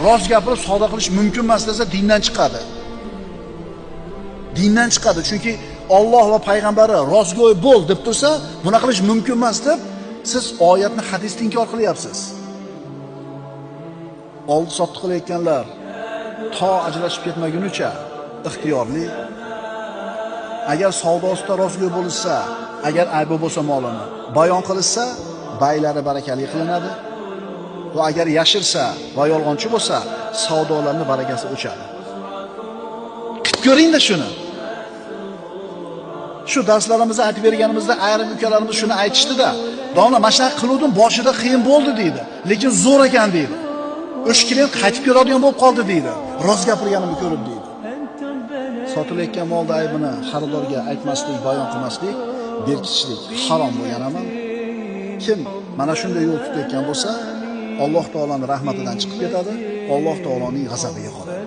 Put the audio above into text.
rost gapirib savdo qilish mumkin emas desa dindan chiqadi. Dindan chiqadi, chunki Alloh va payg'ambari rostgo'y bo'l deb tursa, buni qilish mumkin emas deb siz oyatni, hadisni inkor qilyapsiz. Oldi sotdi qilayotganlar to ajrashib ketmagunicha ixtiyorli. Agar savdosida rostgo'y bo'lsa, agar aybi bo'lsa molini bayon qilsa, baylari barakali qilinadi. Va agar yashirsa va yolg'onchi bo'lsa, savdolarning barakasi o'chadi. Qilib ko'ring-da shuni. Shu darslarimizda aytib berganimizda ayrim ukalarimiz shuni aytishdi-da. Domla, mana shunaqa qiluvdim, boshida qiyin bo'ldi deydi, lekin zo'r ekan deydi. O'sha klient qaytib keladigan bo'lib qoldi deydi. Rost gapirganimni ko'rib deydi. Sotilayotgan molda aybini xaridorga aytmaslik, bayon qilmaslik, berkitishlik harom bo'lgan amal. Kim mana shunday yo'l tutayotgan bo'lsa, Alloh taolaning rahmatidan chiqib ketadi, Alloh taolaning g'azabiga qoladi.